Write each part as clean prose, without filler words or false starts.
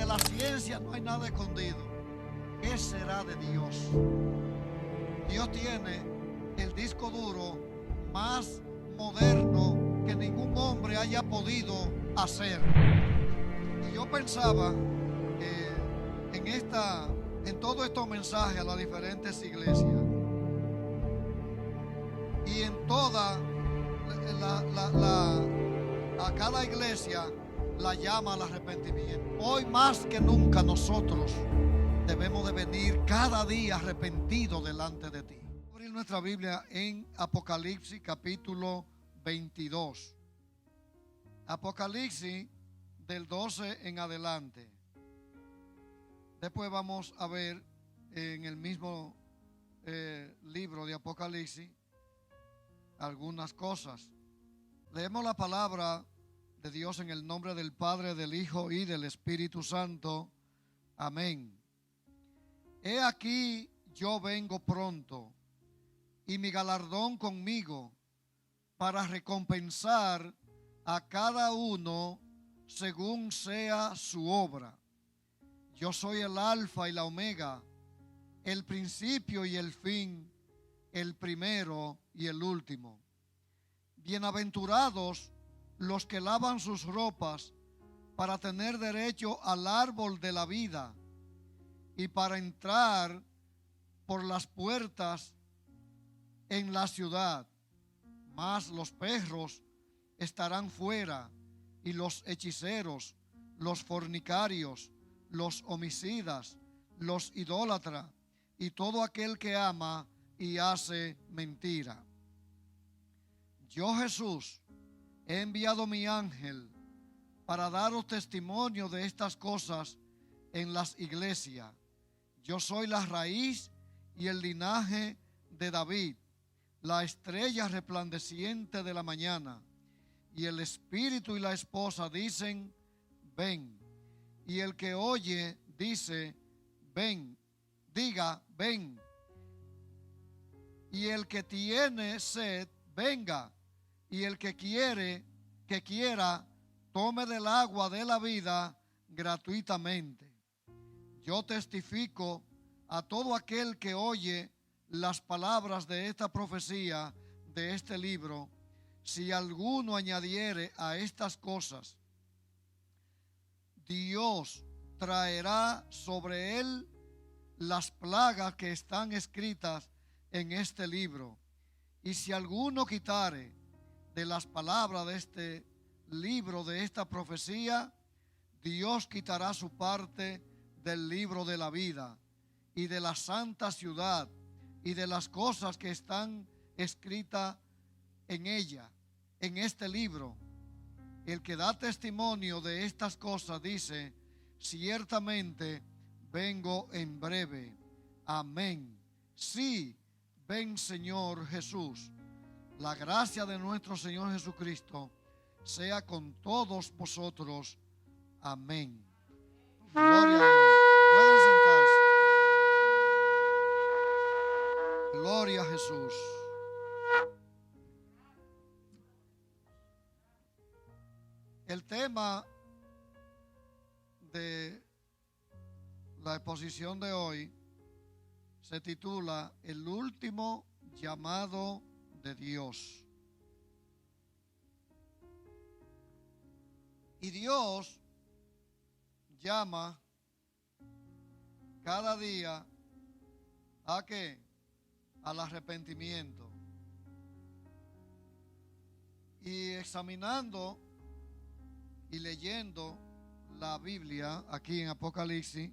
de la ciencia no hay nada escondido. ¿Qué será de Dios? Dios tiene el disco duro más moderno que ningún hombre haya podido hacer. Y yo pensaba que en todos estos mensajes a las diferentes iglesias y en toda a cada iglesia la llama al arrepentimiento. Hoy más que nunca nosotros debemos de venir cada día arrepentidos delante de ti. Vamos a abrir nuestra Biblia en Apocalipsis capítulo 22. Apocalipsis del 12 en adelante. Después vamos a ver en el mismo libro de Apocalipsis algunas cosas. Leemos la palabra de Dios en el nombre del Padre, del Hijo y del Espíritu Santo. Amén. He aquí yo vengo pronto, y mi galardón conmigo, para recompensar a cada uno según sea su obra. Yo soy el Alfa y la Omega, el principio y el fin, el primero y el último. Bienaventurados los que lavan sus ropas para tener derecho al árbol de la vida y para entrar por las puertas en la ciudad. Mas los perros estarán fuera, y los hechiceros, los fornicarios, los homicidas, los idólatras y todo aquel que ama y hace mentira. Yo, Jesús, he enviado mi ángel para daros testimonio de estas cosas en las iglesias. Yo soy la raíz y el linaje de David, la estrella resplandeciente de la mañana. Y el espíritu y la esposa dicen, ven. Y el que oye dice, ven. Diga, ven. Y el que tiene sed, venga. Y el que quiera, tome del agua de la vida gratuitamente. Yo testifico a todo aquel que oye las palabras de esta profecía, de este libro, si alguno añadiere a estas cosas, Dios traerá sobre él las plagas que están escritas en este libro. Y si alguno quitare de las palabras de este libro, de esta profecía, Dios quitará su parte del libro de la vida y de la santa ciudad y de las cosas que están escritas en ella, en este libro. El que da testimonio de estas cosas dice, ciertamente vengo en breve. Amén. Sí, ven Señor Jesús. La gracia de nuestro Señor Jesucristo sea con todos vosotros. Amén. Gloria a Dios. Pueden sentarse. Gloria a Jesús. El tema de la exposición de hoy se titula El último llamado de Dios. Y Dios llama cada día ¿a qué? Al arrepentimiento. Y examinando y leyendo la Biblia aquí en Apocalipsis,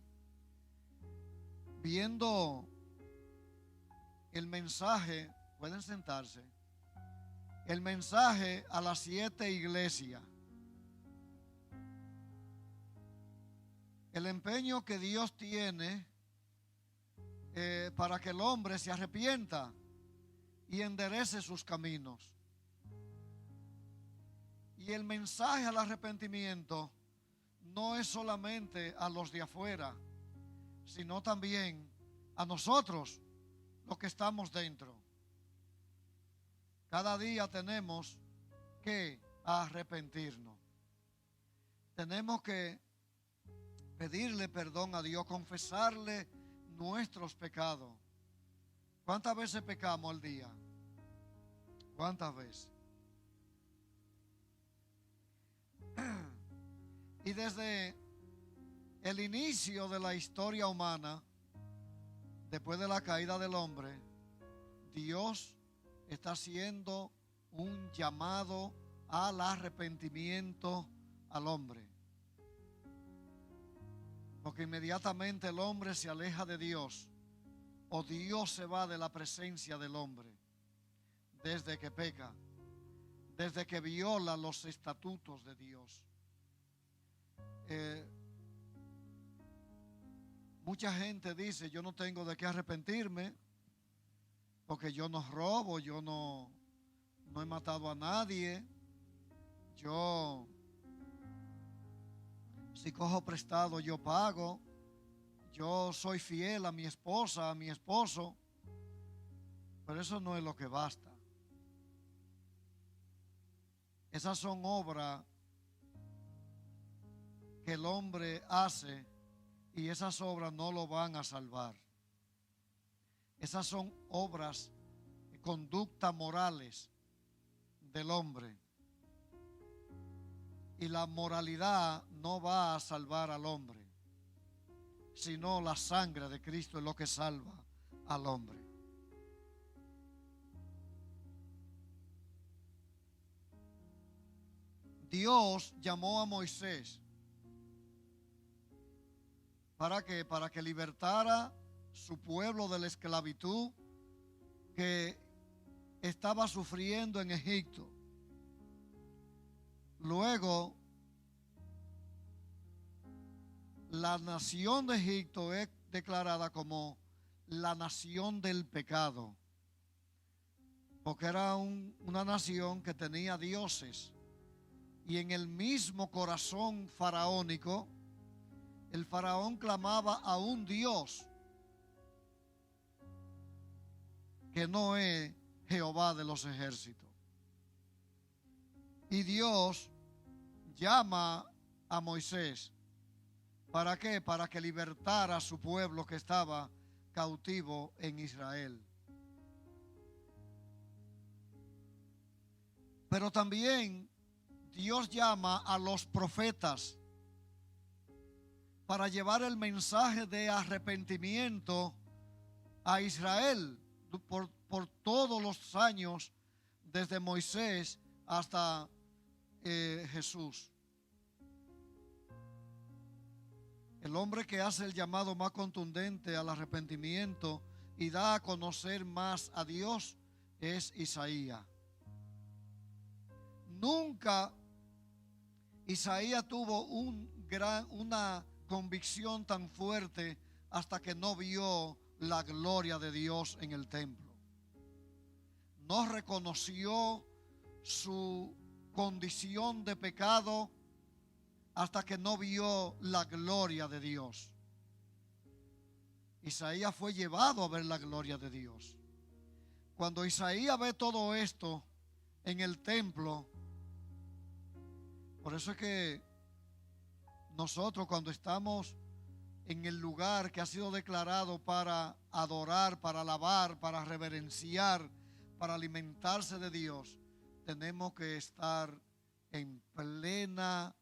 viendo el mensaje, pueden sentarse, el mensaje a las 7 iglesias, el empeño que Dios tiene para que el hombre se arrepienta y enderece sus caminos. Y el mensaje al arrepentimiento no es solamente a los de afuera, sino también a nosotros, los que estamos dentro. Cada día tenemos que arrepentirnos. Tenemos que pedirle perdón a Dios, confesarle nuestros pecados. ¿Cuántas veces pecamos al día? ¿Cuántas veces? Y desde el inicio de la historia humana, después de la caída del hombre, Dios está haciendo un llamado al arrepentimiento al hombre. Porque inmediatamente el hombre se aleja de Dios, o Dios se va de la presencia del hombre, desde que peca, desde que viola los estatutos de Dios. Mucha gente dice: yo no tengo de qué arrepentirme, porque yo no robo, yo no he matado a nadie, yo, si cojo prestado, yo pago, yo soy fiel a mi esposa, a mi esposo. Pero eso no es lo que basta. Esas son obras que el hombre hace, y esas obras no lo van a salvar. Esas son obras, conductas morales del hombre. Y la moralidad no va a salvar al hombre, sino la sangre de Cristo es lo que salva al hombre. Dios llamó a Moisés. ¿Para qué? Para que libertara su pueblo de la esclavitud que estaba sufriendo en Egipto. Luego, la nación de Egipto es declarada como la nación del pecado, porque era una nación que tenía dioses, y en el mismo corazón faraónico, el faraón clamaba a un Dios que no es Jehová de los ejércitos. Y Dios llama a Moisés. ¿Para qué? Para que libertara a su pueblo que estaba cautivo en Israel. Pero también Dios llama a los profetas para llevar el mensaje de arrepentimiento a Israel por todos los años, desde Moisés hasta Jesús. El hombre que hace el llamado más contundente al arrepentimiento y da a conocer más a Dios es Isaías. Nunca Isaías tuvo una convicción tan fuerte hasta que no vio la gloria de Dios en el templo. No reconoció su condición de pecado hasta que no vio la gloria de Dios. Isaías fue llevado a ver la gloria de Dios. Cuando Isaías ve todo esto en el templo, por eso es que nosotros, cuando estamos en el lugar que ha sido declarado para adorar, para alabar, para reverenciar, para alimentarse de Dios, tenemos que estar en plena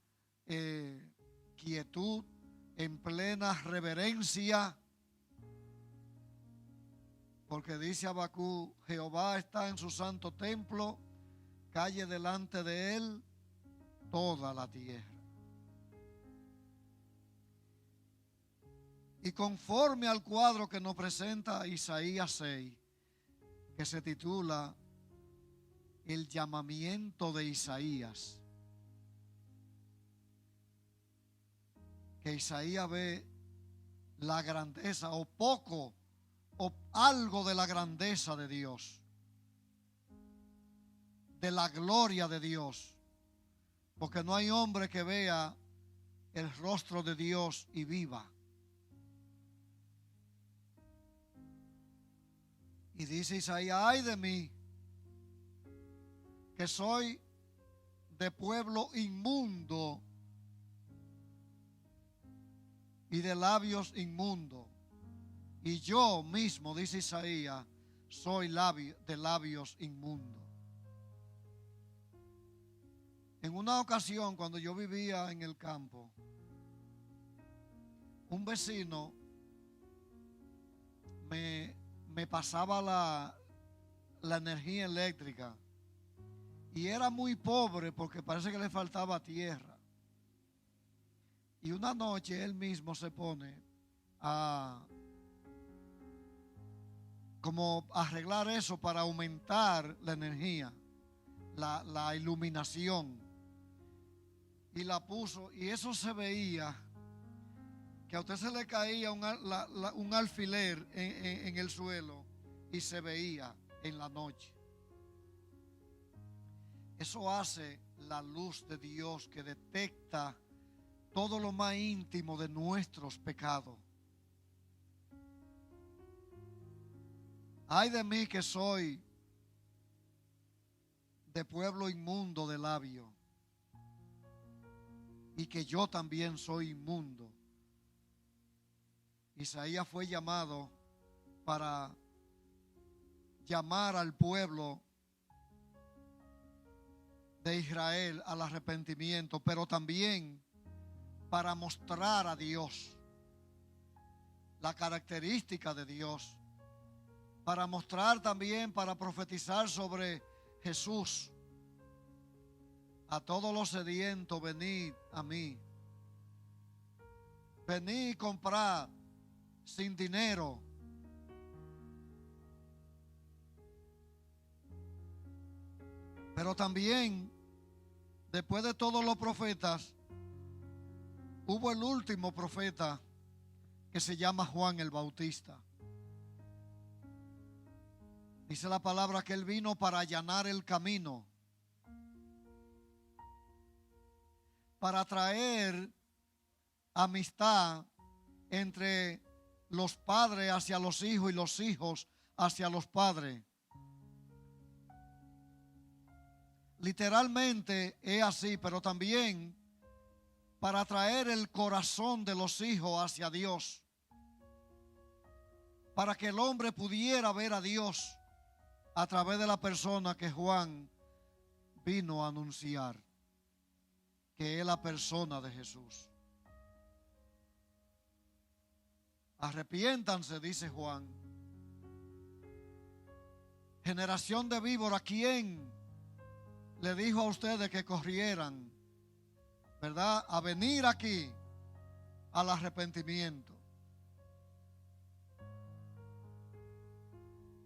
quietud, en plena reverencia, porque dice Habacuc: Jehová está en su santo templo, calle delante de él toda la tierra. Y conforme al cuadro que nos presenta Isaías 6, que se titula El llamamiento de Isaías, que Isaías ve la grandeza o poco o algo de la grandeza de Dios, de la gloria de Dios, porque no hay hombre que vea el rostro de Dios y viva. Y dice Isaías: ay de mí, que soy de pueblo inmundo y de labios inmundos. Y yo mismo, dice Isaías, soy de labios inmundos. En una ocasión, cuando yo vivía en el campo, un vecino me pasaba la energía eléctrica y era muy pobre porque parece que le faltaba tierra. Y una noche él mismo se pone a como arreglar eso para aumentar la energía, la iluminación, y la puso, y eso se veía que a usted se le caía un alfiler en el suelo y se veía en la noche. Eso hace la luz de Dios, que detecta todo lo más íntimo de nuestros pecados. Ay de mí que soy de pueblo inmundo de labio, y que yo también soy inmundo. Isaías fue llamado para llamar al pueblo de Israel al arrepentimiento, pero también para mostrar a Dios, la característica de Dios, para mostrar también, para profetizar sobre Jesús. A todos los sedientos, venid a mí. Venid y comprad sin dinero. Pero también, después de todos los profetas, hubo el último profeta que se llama Juan el Bautista. Dice la palabra que él vino para allanar el camino, para traer amistad entre los padres hacia los hijos y los hijos hacia los padres. Literalmente es así, pero también para traer el corazón de los hijos hacia Dios, para que el hombre pudiera ver a Dios a través de la persona que Juan vino a anunciar, que es la persona de Jesús. Arrepiéntanse, dice Juan. Generación de víbora, ¿quién le dijo a ustedes que corrieran, verdad, a venir aquí al arrepentimiento?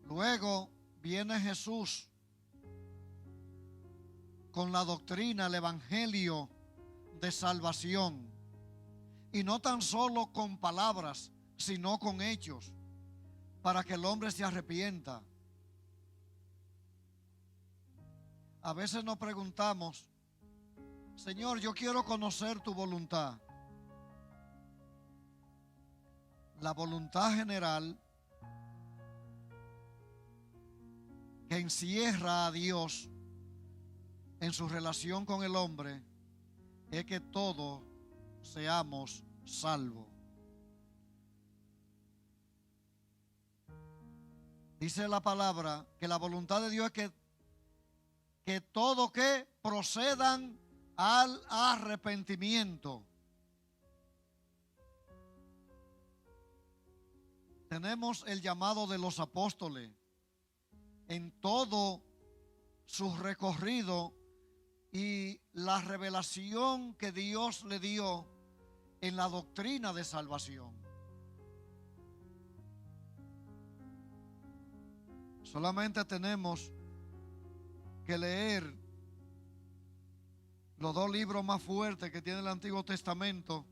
Luego viene Jesús con la doctrina, el evangelio de salvación, y no tan solo con palabras, sino con hechos, para que el hombre se arrepienta. A veces nos preguntamos, Señor, yo quiero conocer tu voluntad. La voluntad general que encierra a Dios en su relación con el hombre es que todos seamos salvos. Dice la palabra que la voluntad de Dios es que todos que procedan al arrepentimiento. Tenemos el llamado de los apóstoles en todo su recorrido y la revelación que Dios le dio en la doctrina de salvación. Solamente tenemos que leer los dos libros más fuertes que tiene el Antiguo Testamento.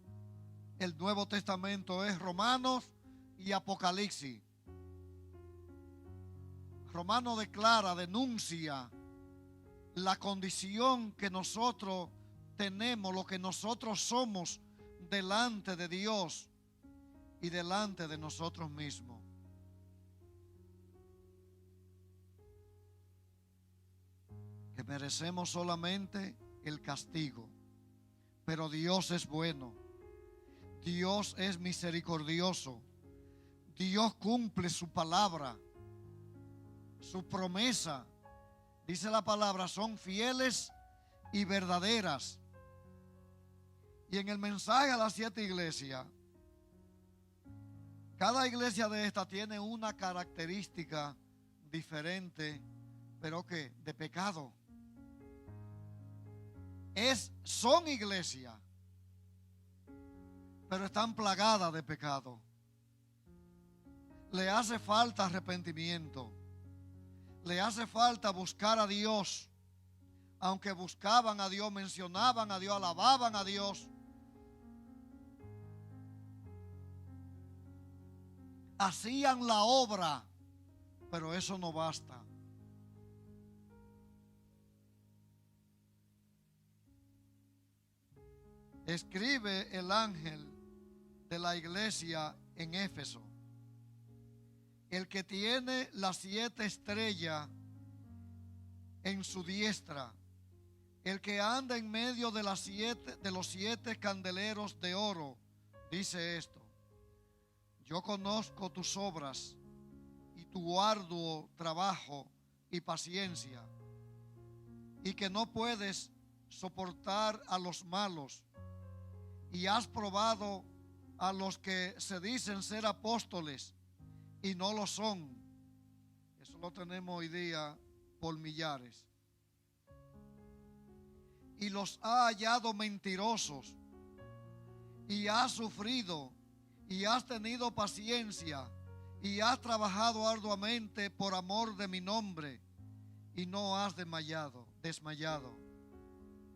El Nuevo Testamento es Romanos y Apocalipsis. Romanos declara, denuncia la condición que nosotros tenemos, lo que nosotros somos delante de Dios y delante de nosotros mismos. Que merecemos solamente el castigo, pero Dios es bueno. Dios es misericordioso. Dios cumple su palabra, su promesa. Dice la palabra, son fieles y verdaderas. Y en el mensaje a las 7 iglesias, cada iglesia de esta tiene una característica diferente, pero que de pecado. Son iglesias, pero están plagadas de pecado. Le hace falta arrepentimiento. Le hace falta buscar a Dios. Aunque buscaban a Dios, mencionaban a Dios, alababan a Dios, hacían la obra, pero eso no basta. Escribe el ángel de la iglesia en Éfeso: el que tiene las 7 estrellas en su diestra, el que anda en medio de los 7 candeleros de oro, dice esto: yo conozco tus obras y tu arduo trabajo y paciencia, y que no puedes soportar a los malos, y has probado a los que se dicen ser apóstoles y no lo son. Eso lo tenemos hoy día por millares. Y los ha hallado mentirosos, y has sufrido, y has tenido paciencia, y has trabajado arduamente por amor de mi nombre, y no has desmayado.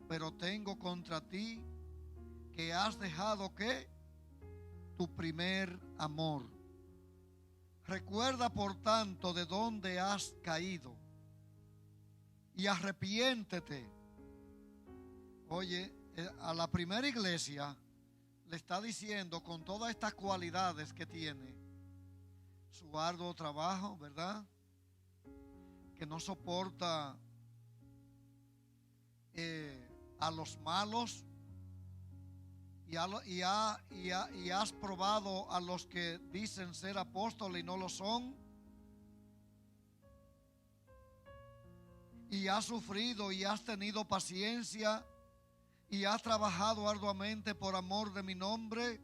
Pero tengo contra ti que has dejado ¿qué? Tu primer amor. Recuerda por tanto de dónde has caído y arrepiéntete. Oye, a la primera iglesia le está diciendo, con todas estas cualidades que tiene, su arduo trabajo, ¿verdad? Que no soporta a los malos, y has probado a los que dicen ser apóstoles y no lo son, y has sufrido y has tenido paciencia, y has trabajado arduamente por amor de mi nombre,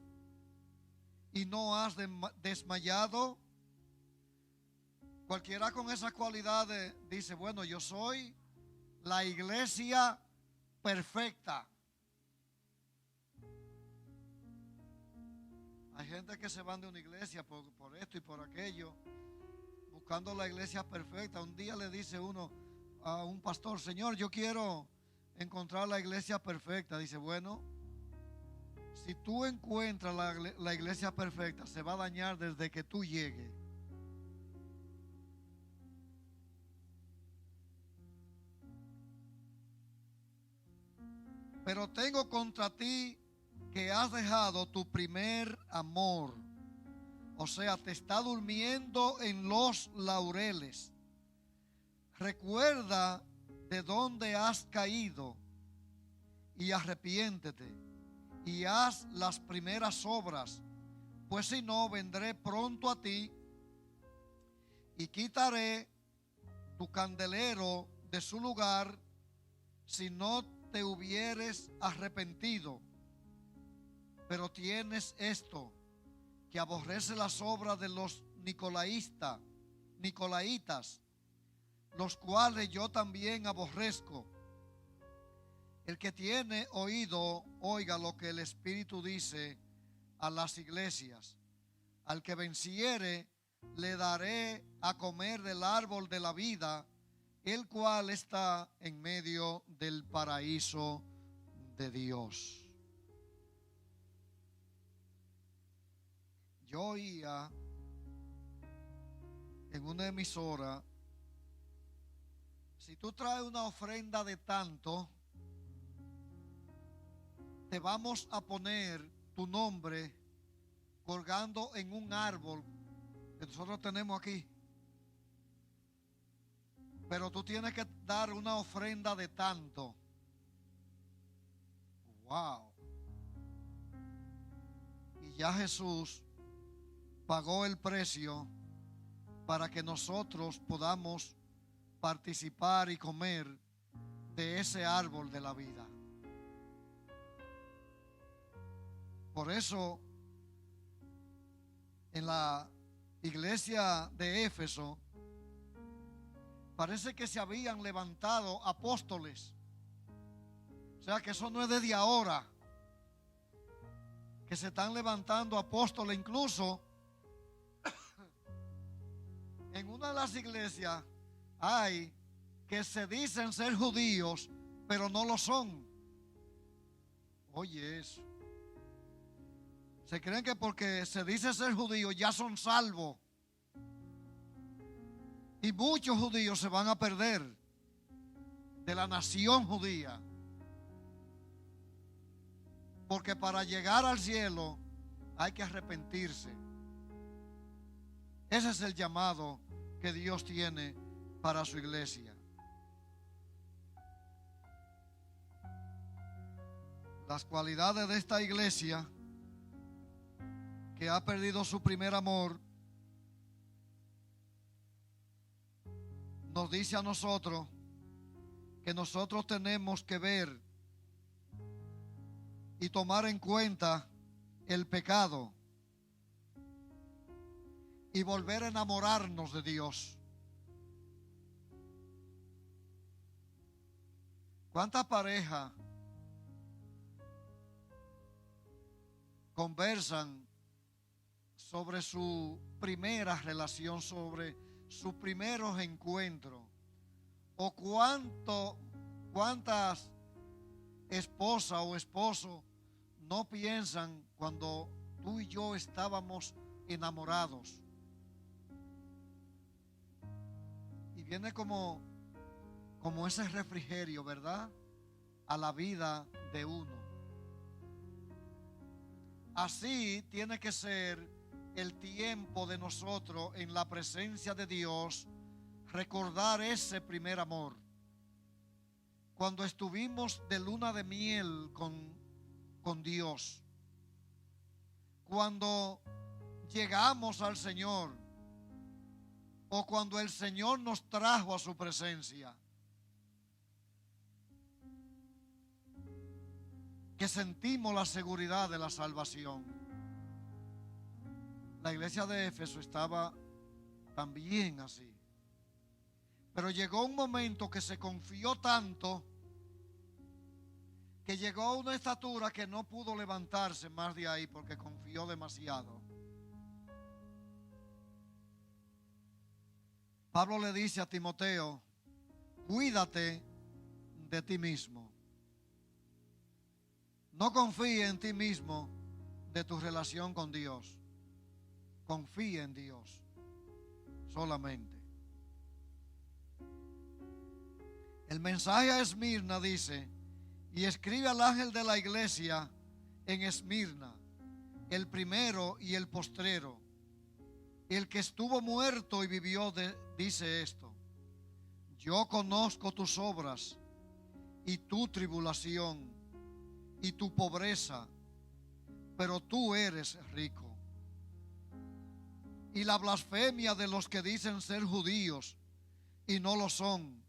y no has desmayado. Cualquiera con esas cualidades dice, bueno, yo soy la iglesia perfecta. Hay gente que se van de una iglesia por esto y por aquello, buscando la iglesia perfecta. Un día le dice uno a un pastor, Señor, yo quiero encontrar la iglesia perfecta. Dice, bueno, si tú encuentras la iglesia perfecta, se va a dañar desde que tú llegues. Pero tengo contra ti que has dejado tu primer amor. O sea, te está durmiendo en los laureles. Recuerda de dónde has caído y arrepiéntete y haz las primeras obras, pues si no, vendré pronto a ti y quitaré tu candelero de su lugar si no te hubieres arrepentido. Pero tienes esto, que aborrece las obras de los nicolaitas, los cuales yo también aborrezco. El que tiene oído, oiga lo que el Espíritu dice a las iglesias. Al que venciere, le daré a comer del árbol de la vida, el cual está en medio del paraíso de Dios. Yo oía en una emisora, si tú traes una ofrenda de tanto, te vamos a poner tu nombre colgando en un árbol que nosotros tenemos aquí. Pero tú tienes que dar una ofrenda de tanto. Wow. Ya Jesús pagó el precio para que nosotros podamos participar y comer de ese árbol de la vida. Por eso, en la iglesia de Éfeso, parece que se habían levantado apóstoles. O sea que eso no es desde ahora, que se están levantando apóstoles. Incluso en una de las iglesias hay que se dicen ser judíos, pero no lo son. Oye eso. Se creen que porque se dice ser judíos ya son salvos. Y muchos judíos se van a perder de la nación judía. Porque para llegar al cielo hay que arrepentirse. Ese es el llamado que Dios tiene para su iglesia. Las cualidades de esta iglesia que ha perdido su primer amor nos dice a nosotros que nosotros tenemos que ver y tomar en cuenta el pecado y volver a enamorarnos de Dios. ¿Cuántas parejas conversan sobre su primera relación, sobre sus primeros encuentros? ¿O cuántas esposas o esposos no piensan cuando tú y yo estábamos enamorados? Y viene como ese refrigerio, ¿verdad?, a la vida de uno. Así tiene que ser el tiempo de nosotros en la presencia de Dios, recordar ese primer amor. Cuando estuvimos de luna de miel con Dios, cuando llegamos al Señor, o cuando el Señor nos trajo a su presencia, que sentimos la seguridad de la salvación. La iglesia de Éfeso estaba también así. Pero llegó un momento que se confió tanto que llegó a una estatura que no pudo levantarse más de ahí porque confió demasiado. Pablo le dice a Timoteo: cuídate de ti mismo. No confíe en ti mismo de tu relación con Dios. Confía en Dios solamente. El mensaje a Esmirna dice: y escribe al ángel de la iglesia en Esmirna, el primero y el postrero, el que estuvo muerto y vivió, dice esto: yo conozco tus obras y tu tribulación y tu pobreza, pero tú eres rico. Y la blasfemia de los que dicen ser judíos y no lo son,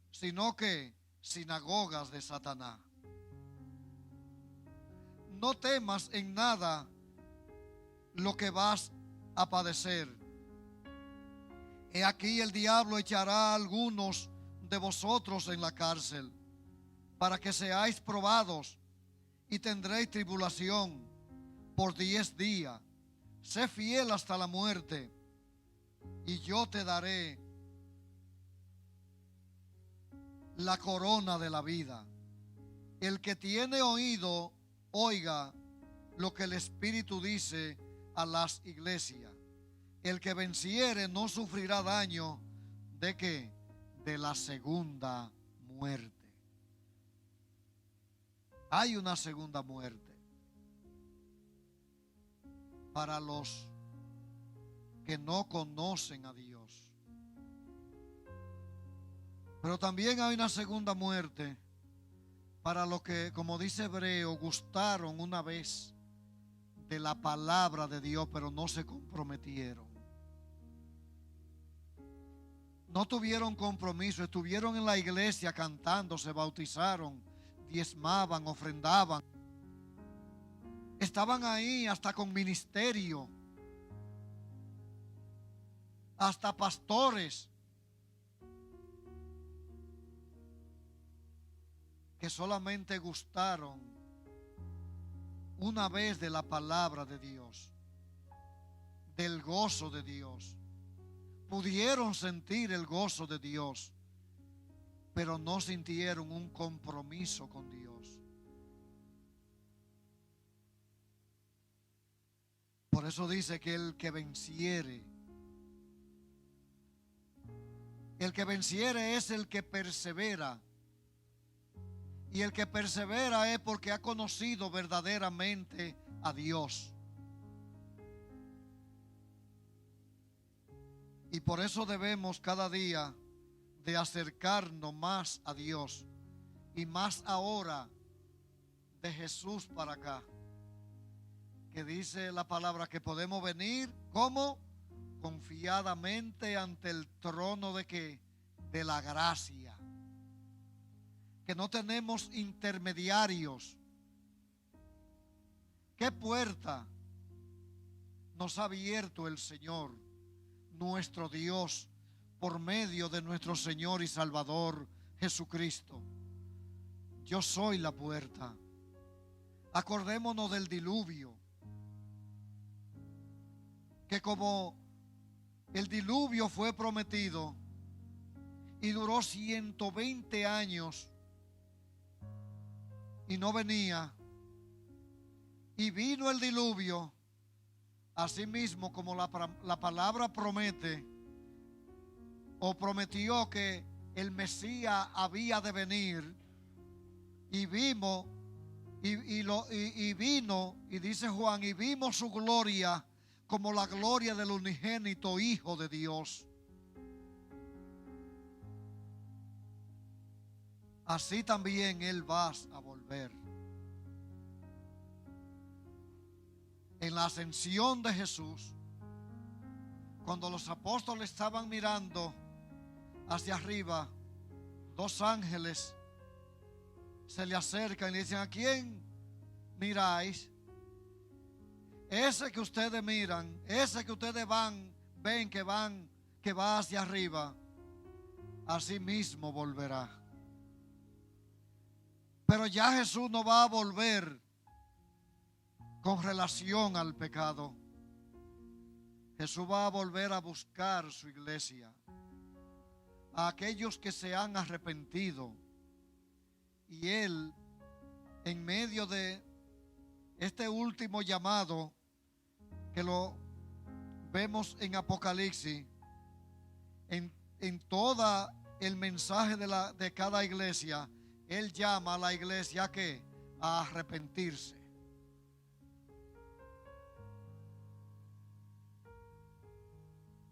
sino que sinagogas de Satanás. No temas en nada lo que vas a padecer. He aquí el diablo echará a algunos de vosotros en la cárcel, para que seáis probados, y tendréis tribulación por 10 días. Sé fiel hasta la muerte, y yo te daré la corona de la vida. El que tiene oído, oiga lo que el Espíritu dice a las iglesias. El que venciere no sufrirá daño ¿de qué? De la segunda muerte. Hay una segunda muerte para los que no conocen a Dios. Pero también hay una segunda muerte para los que, como dice Hebreo, gustaron una vez de la palabra de Dios, pero no se comprometieron. No tuvieron compromiso, estuvieron en la iglesia cantando, se bautizaron, diezmaban, ofrendaban. Estaban ahí hasta con ministerio, hasta pastores, que solamente gustaron una vez de la palabra de Dios, del gozo de Dios. Pudieron sentir el gozo de Dios, pero no sintieron un compromiso con Dios. Por eso dice que el que venciere es el que persevera. Y el que persevera es porque ha conocido verdaderamente a Dios. Y por eso debemos cada día de acercarnos más a Dios. Y más ahora de Jesús para acá. Que dice la palabra que podemos venir como confiadamente ante el trono de ¿qué? De la gracia. Que no tenemos intermediarios. ¿Qué puerta nos ha abierto el Señor, nuestro Dios, por medio de nuestro Señor y Salvador Jesucristo? Yo soy la puerta. Acordémonos del diluvio, que como el diluvio fue prometido y duró 120 años y no venía, y vino el diluvio, así mismo como la palabra promete o prometió que el Mesías había de venir, y vimos y vino, y dice Juan, y vimos su gloria como la gloria del unigénito Hijo de Dios. Así también Él va a volver. En la ascensión de Jesús, cuando los apóstoles estaban mirando hacia arriba, dos ángeles se le acercan y le dicen: ¿a quién miráis? Ese que ustedes miran, ese que ustedes ven que va hacia arriba, así mismo volverá. Pero ya Jesús no va a volver con relación al pecado. Jesús va a volver a buscar su iglesia, a aquellos que se han arrepentido. Y Él, en medio de este último llamado, que lo vemos en Apocalipsis, en todo el mensaje de cada iglesia, Él llama a la iglesia a arrepentirse.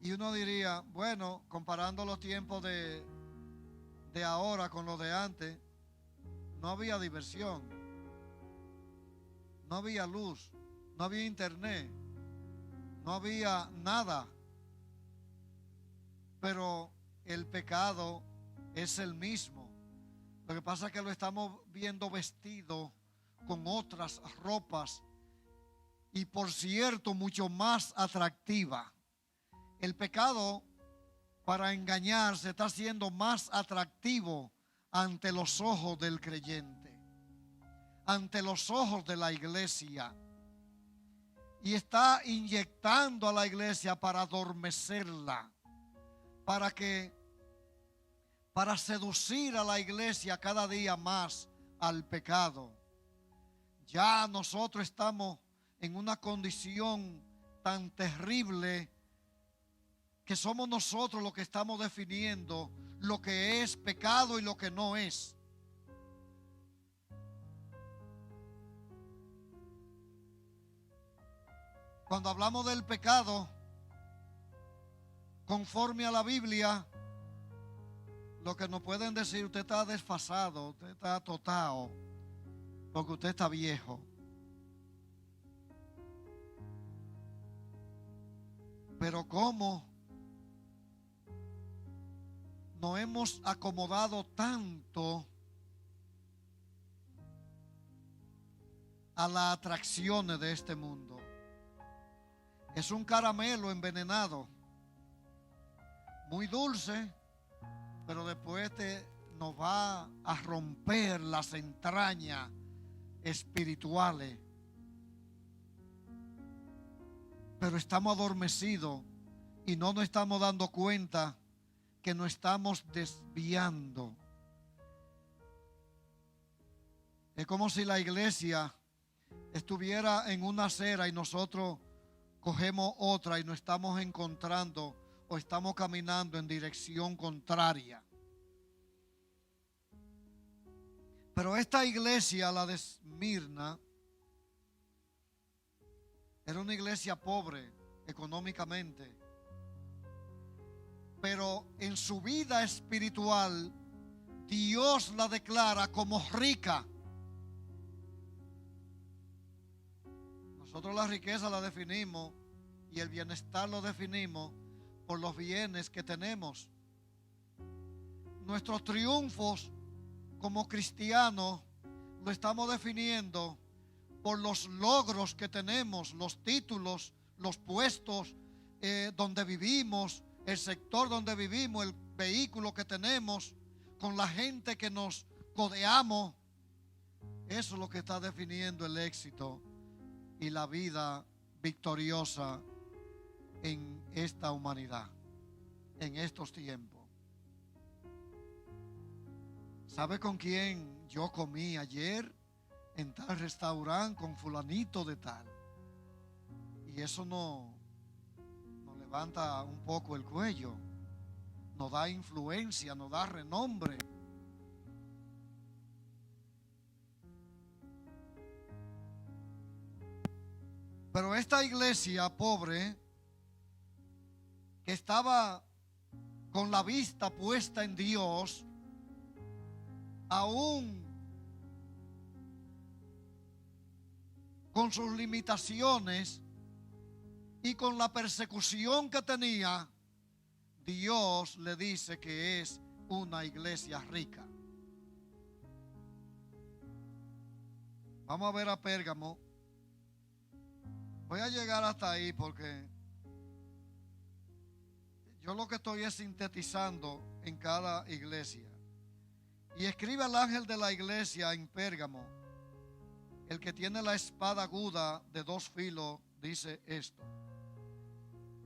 Y uno diría, bueno, comparando los tiempos de ahora con los de antes, no había diversión, no había luz, no había internet, no había nada. Pero el pecado es el mismo. Lo que pasa es que lo estamos viendo vestido con otras ropas, y por cierto mucho más atractiva. El pecado, para engañar, se está haciendo más atractivo ante los ojos del creyente, ante los ojos de la iglesia, y está inyectando a la iglesia para adormecerla, para seducir a la iglesia cada día más al pecado. Ya nosotros estamos en una condición tan terrible que somos nosotros los que estamos definiendo lo que es pecado y lo que no es. Cuando hablamos del pecado, conforme a la Biblia, lo que nos pueden decir: usted está desfasado, usted está totado, porque usted está viejo. Pero cómo nos hemos acomodado tanto a las atracciones de este mundo. Es un caramelo envenenado, muy dulce, pero después nos va a romper las entrañas espirituales. Pero estamos adormecidos y no nos estamos dando cuenta que nos estamos desviando. Es como si la iglesia estuviera en una acera y nosotros cogemos otra y nos estamos encontrando o estamos caminando en dirección contraria. Pero esta iglesia, la de Esmirna, era una iglesia pobre económicamente, pero en su vida espiritual Dios la declara como rica. Nosotros la riqueza la definimos y el bienestar lo definimos por los bienes que tenemos. Nuestros triunfos como cristianos lo estamos definiendo por los logros que tenemos, los títulos, los puestos donde vivimos, el sector donde vivimos, el vehículo que tenemos, con la gente que nos codeamos. Eso es lo que está definiendo el éxito y la vida victoriosa en esta humanidad, en estos tiempos. ¿Sabe con quién yo comí ayer? En tal restaurante con fulanito de tal. Y eso nos levanta un poco el cuello, nos da influencia, nos da renombre. Pero esta iglesia pobre, que estaba con la vista puesta en Dios, aún con sus limitaciones y con la persecución que tenía, Dios le dice que es una iglesia rica. Vamos a ver a Pérgamo. Voy a llegar hasta ahí porque yo lo que estoy es sintetizando en cada iglesia. Y escribe al ángel de la iglesia en Pérgamo: el que tiene la espada aguda de dos filos dice esto.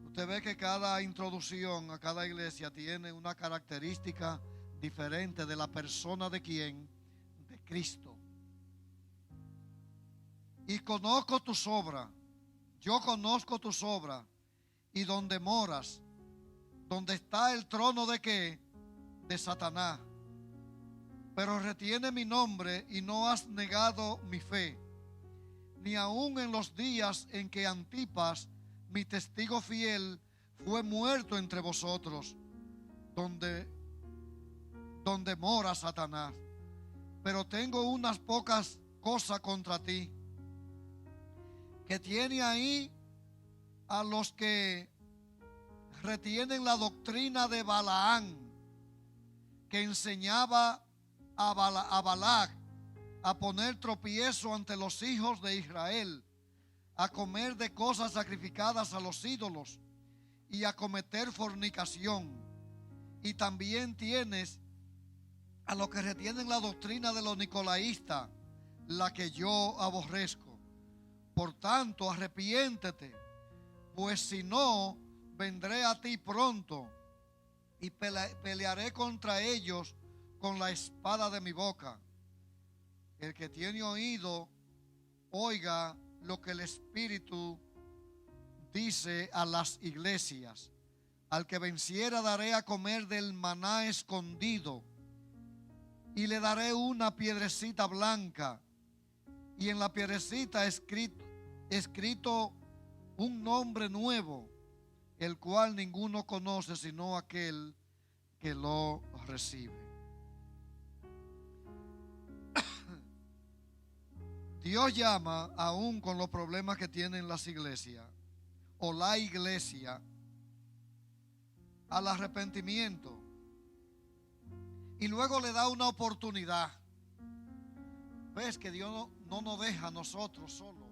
Usted ve que cada introducción a cada iglesia tiene una característica diferente de la persona de quién, de Cristo. Y conozco tus obras, yo conozco tus obras y donde moras, donde está el trono de qué, de Satanás. Pero retiene mi nombre y no has negado mi fe, ni aun en los días en que Antipas, mi testigo fiel, fue muerto entre vosotros, donde mora Satanás. Pero tengo unas pocas cosas contra ti, que tiene ahí a los que retienen la doctrina de Balaán, que enseñaba a Balac a poner tropiezo ante los hijos de Israel, a comer de cosas sacrificadas a los ídolos y a cometer fornicación. Y también tienes a los que retienen la doctrina de los nicolaístas, la que yo aborrezco. Por tanto, arrepiéntete, pues si no, vendré a ti pronto y pelearé contra ellos con la espada de mi boca. El que tiene oído, oiga lo que el Espíritu dice a las iglesias. Al que venciera daré a comer del maná escondido, y le daré una piedrecita blanca, y en la piedrecita escrito un nombre nuevo, el cual ninguno conoce sino aquel que lo recibe. Dios llama, aún con los problemas que tienen las iglesias, o la iglesia, al arrepentimiento. Y luego le da una oportunidad. Ves que Dios no nos deja a nosotros solos.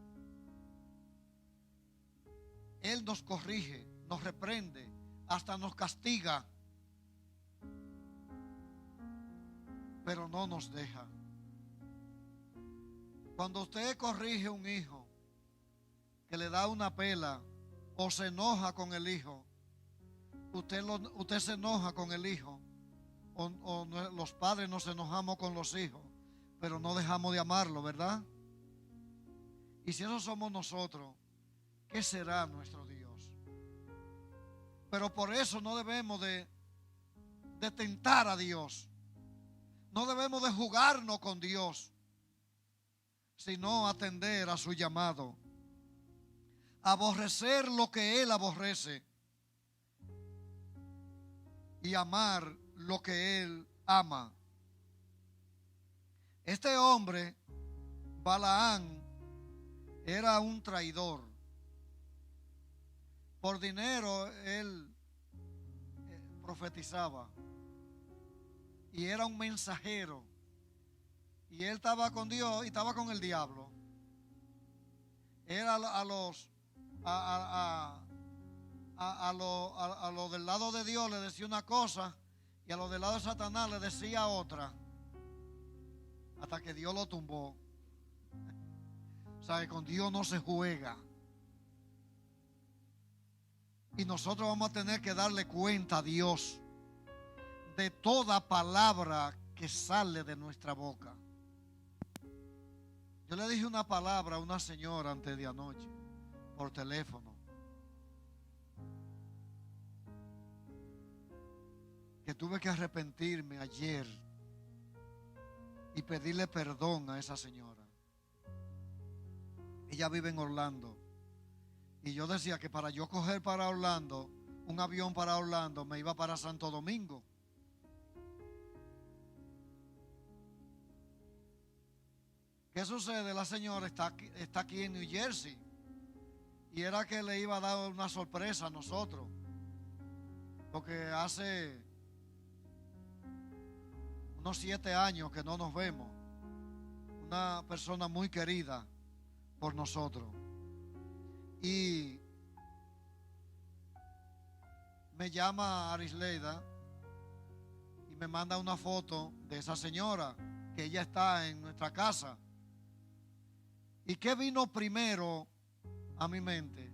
Él nos corrige, nos reprende, hasta nos castiga, pero no nos deja. Cuando usted corrige a un hijo que le da una pela o se enoja con el hijo, usted se enoja con el hijo, o los padres nos enojamos con los hijos, pero no dejamos de amarlo, ¿verdad? Y si eso somos nosotros, ¿qué será nuestro Dios? Pero por eso no debemos de tentar a Dios. No debemos de jugarnos con Dios, sino atender a su llamado. Aborrecer lo que Él aborrece y amar lo que Él ama. Este hombre, Balaán, era un traidor. Por dinero él profetizaba y era un mensajero, y él estaba con Dios y estaba con el diablo. Era a los del lado de Dios le decía una cosa y a los del lado de Satanás le decía otra, hasta que Dios lo tumbó. O sea, que con Dios no se juega. Y nosotros vamos a tener que darle cuenta a Dios de toda palabra que sale de nuestra boca. Yo le dije una palabra a una señora antes de anoche por teléfono, que tuve que arrepentirme ayer y pedirle perdón a esa señora. Ella vive en Orlando. Y yo decía que para yo coger para Orlando, un avión para Orlando, me iba para Santo Domingo. ¿Qué sucede? La señora está aquí en New Jersey. Y era que le iba a dar una sorpresa a nosotros. Porque hace unos 7 años que no nos vemos. Una persona muy querida por nosotros. Y me llama Arisleida y me manda una foto de esa señora, que ella está en nuestra casa. ¿Y qué vino primero a mi mente?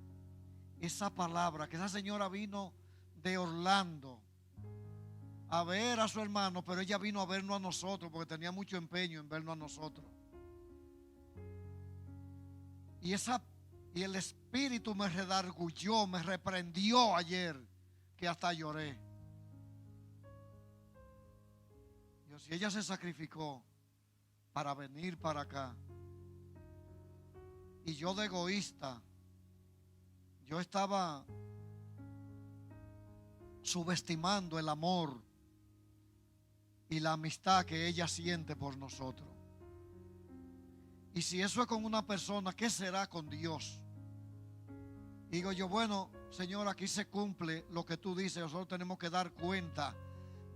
Esa palabra, que esa señora vino de Orlando a ver a su hermano, pero ella vino a vernos a nosotros porque tenía mucho empeño en vernos a nosotros. Y el Espíritu me redarguyó, me reprendió ayer, que hasta lloré. Dios, si ella se sacrificó para venir para acá, y yo de egoísta, yo estaba subestimando el amor y la amistad que ella siente por nosotros. Y si eso es con una persona, ¿qué será con Dios? Digo yo, bueno, Señor, aquí se cumple lo que tú dices. Nosotros tenemos que dar cuenta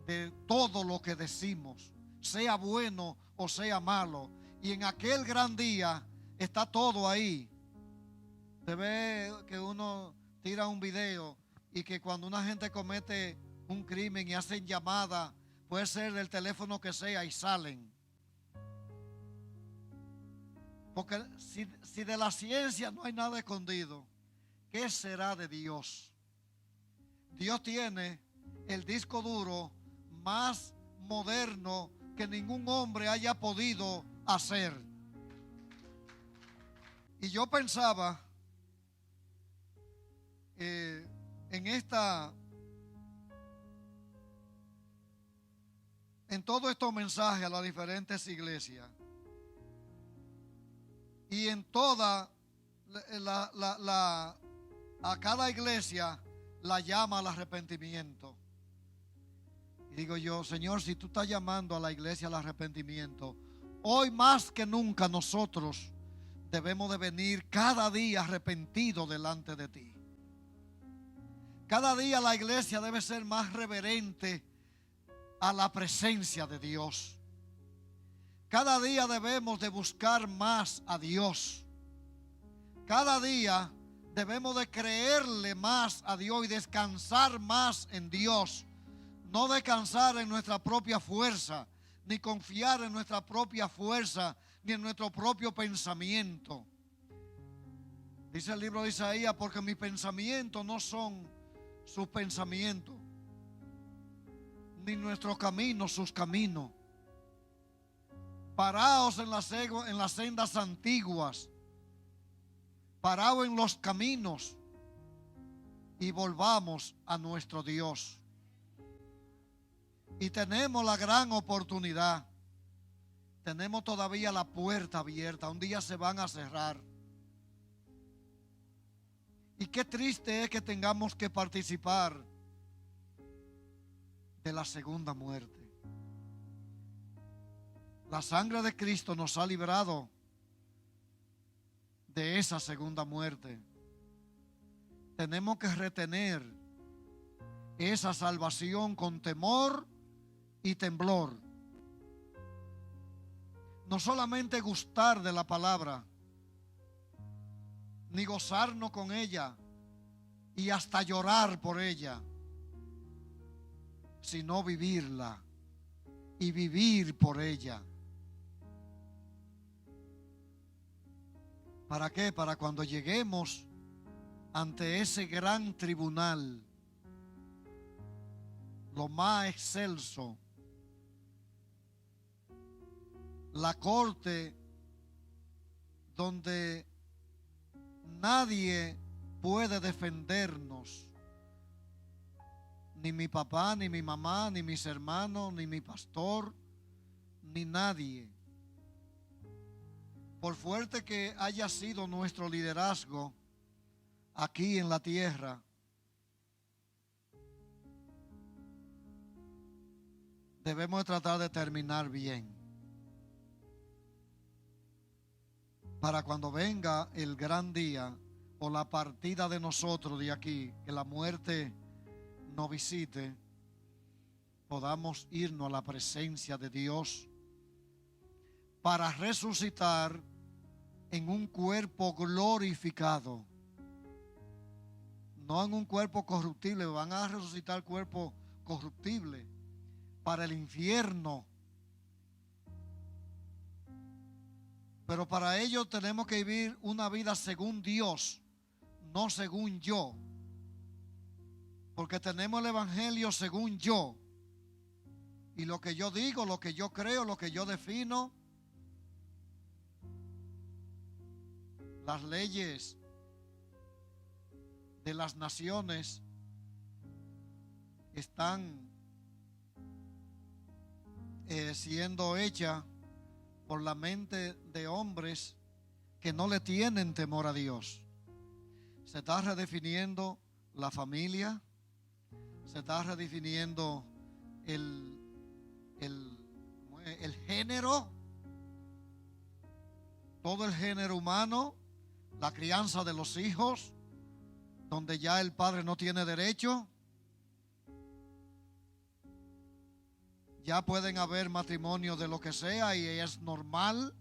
de todo lo que decimos, sea bueno o sea malo. Y en aquel gran día está todo ahí. Se ve que uno tira un video y que cuando una gente comete un crimen y hacen llamada, puede ser del teléfono que sea, y salen. Porque si de la ciencia no hay nada escondido, ¿qué será de Dios? Dios tiene el disco duro más moderno que ningún hombre haya podido hacer. Y yo pensaba en todos estos mensajes a las diferentes iglesias, y en toda a cada iglesia la llama al arrepentimiento. Y digo yo, Señor, si tú estás llamando a la iglesia al arrepentimiento, hoy más que nunca nosotros debemos de venir cada día arrepentidos delante de ti. Cada día la iglesia debe ser más reverente a la presencia de Dios. Cada día debemos de buscar más a Dios. Cada día debemos de creerle más a Dios y descansar más en Dios. No descansar en nuestra propia fuerza, ni confiar en nuestra propia fuerza, ni en nuestro propio pensamiento. Dice el libro de Isaías, porque mis pensamientos no son sus pensamientos, ni nuestros caminos sus caminos. Paraos en las sendas antiguas, paraos en los caminos y volvamos a nuestro Dios. Y tenemos la gran oportunidad. Tenemos todavía la puerta abierta. Un día se van a cerrar. Y qué triste es que tengamos que participar de la segunda muerte. La sangre de Cristo nos ha librado de esa segunda muerte. Tenemos que retener esa salvación con temor y temblor. No solamente gustar de la palabra, ni gozarnos con ella y hasta llorar por ella, sino vivirla y vivir por ella. ¿Para qué? Para cuando lleguemos ante ese gran tribunal, lo más excelso, la corte donde nadie puede defendernos, ni mi papá, ni mi mamá, ni mis hermanos, ni mi pastor, ni nadie. Por fuerte que haya sido nuestro liderazgo aquí en la tierra, debemos de tratar de terminar bien, para cuando venga el gran día o la partida de nosotros de aquí, que la muerte nos visite, podamos irnos a la presencia de Dios para resucitar en un cuerpo glorificado, no en un cuerpo corruptible. Van a resucitar cuerpo corruptible para el infierno. Pero para ello tenemos que vivir una vida según Dios, no según yo. Porque tenemos el evangelio según yo. Y lo que yo digo, lo que yo creo, lo que yo defino, las leyes de las naciones están siendo hechas por la mente de hombres que no le tienen temor a Dios. Se está redefiniendo la familia, se está redefiniendo el género, todo el género humano, la crianza de los hijos, donde ya el padre no tiene derecho. Ya pueden haber matrimonios de lo que sea y es normal,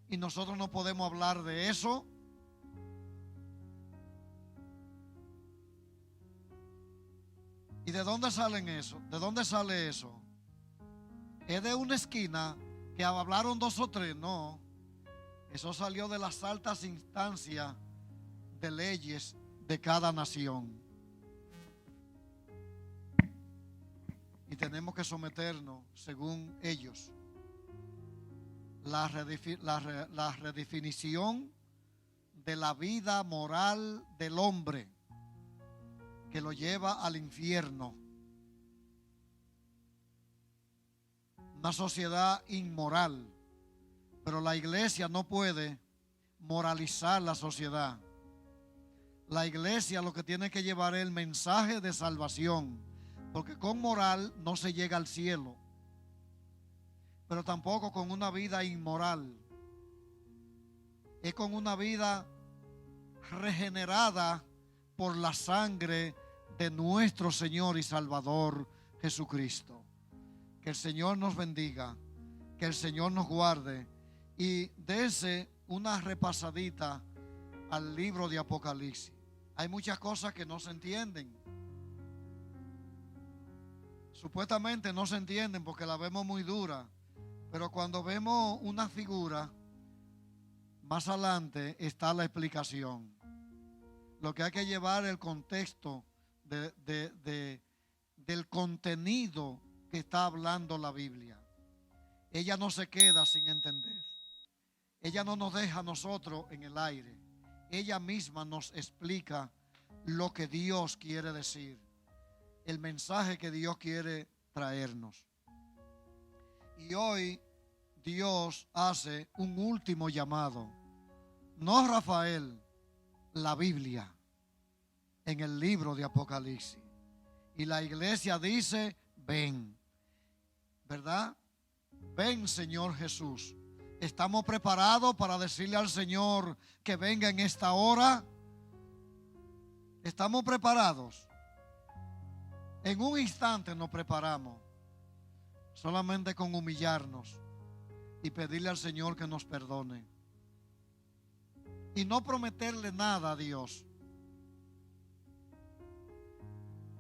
y nosotros no podemos hablar de eso. ¿Y de dónde salen eso? ¿De dónde sale eso? ¿Es de una esquina que hablaron dos o tres? No. Eso salió de las altas instancias de leyes de cada nación. Y tenemos que someternos según ellos. La redefinición de la vida moral del hombre, que lo lleva al infierno. Una sociedad inmoral. Pero la iglesia no puede moralizar la sociedad. La iglesia lo que tiene que llevar es el mensaje de salvación. Porque con moral no se llega al cielo, pero tampoco con una vida inmoral. Es con una vida regenerada por la sangre de nuestro Señor y Salvador Jesucristo. Que el Señor nos bendiga, que el Señor nos guarde y dése una repasadita al libro de Apocalipsis. Hay muchas cosas que no se entienden. Supuestamente no se entienden porque la vemos muy dura, pero cuando vemos una figura, más adelante está la explicación. Lo que hay que llevar el contexto del contenido que está hablando la Biblia. Ella no se queda sin entender. Ella no nos deja a nosotros en el aire. Ella misma nos explica lo que Dios quiere decir, el mensaje que Dios quiere traernos. Y hoy Dios hace un último llamado. No Rafael, la Biblia, en el libro de Apocalipsis. Y la iglesia dice, ven, ¿verdad? Ven, Señor Jesús. ¿Estamos preparados para decirle al Señor que venga en esta hora? ¿Estamos preparados? En un instante nos preparamos, solamente con humillarnos y pedirle al Señor que nos perdone. Y no prometerle nada a Dios,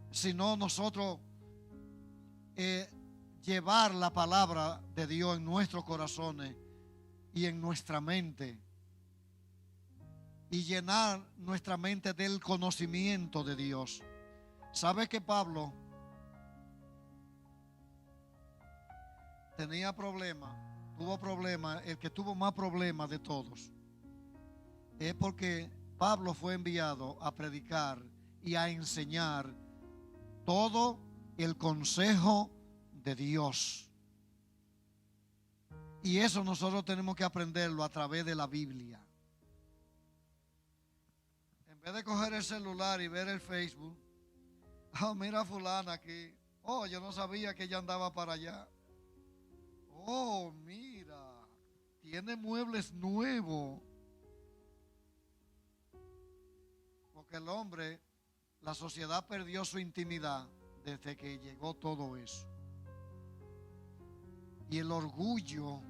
sino nosotros llevar la palabra de Dios en nuestros corazones y en nuestra mente, y llenar nuestra mente del conocimiento de Dios. ¿Sabe que Pablo tenía problemas? Tuvo problemas. El que tuvo más problemas de todos es porque Pablo fue enviado a predicar y a enseñar todo el consejo de Dios. Y eso nosotros tenemos que aprenderlo a través de la Biblia. En vez de coger el celular y ver el Facebook, oh, mira a fulana aquí. Oh, yo no sabía que ella andaba para allá. Oh, mira, tiene muebles nuevos. Porque el hombre, la sociedad perdió su intimidad desde que llegó todo eso. Y el orgullo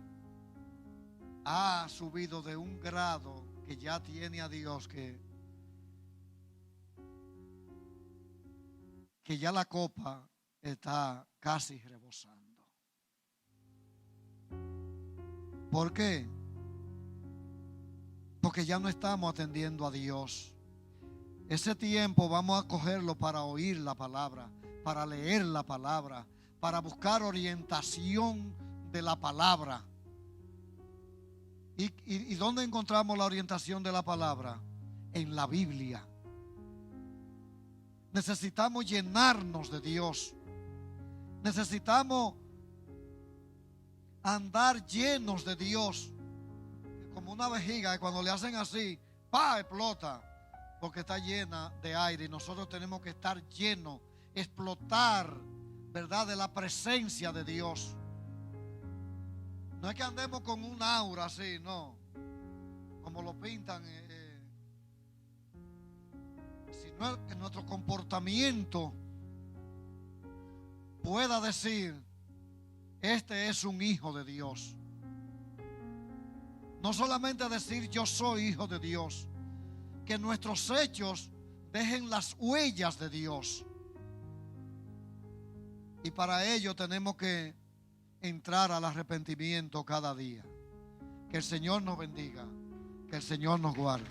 ha subido de un grado que ya tiene a Dios que ya la copa está casi rebosando. ¿Por qué? Porque ya no estamos atendiendo a Dios. Ese tiempo vamos a cogerlo para oír la palabra, para leer la palabra, para buscar orientación de la palabra. ¿Y dónde encontramos la orientación de la palabra? En la Biblia. Necesitamos llenarnos de Dios. Necesitamos andar llenos de Dios. Como una vejiga que cuando le hacen así, ¡pa!, explota. Porque está llena de aire y nosotros tenemos que estar llenos, explotar, ¿verdad?, de la presencia de Dios. No es que andemos con un aura así, no, como lo pintan, sino que nuestro comportamiento pueda decir, este es un hijo de Dios. No solamente decir yo soy hijo de Dios, que nuestros hechos dejen las huellas de Dios. Y para ello tenemos que entrar al arrepentimiento cada día. Que el Señor nos bendiga, que el Señor nos guarde.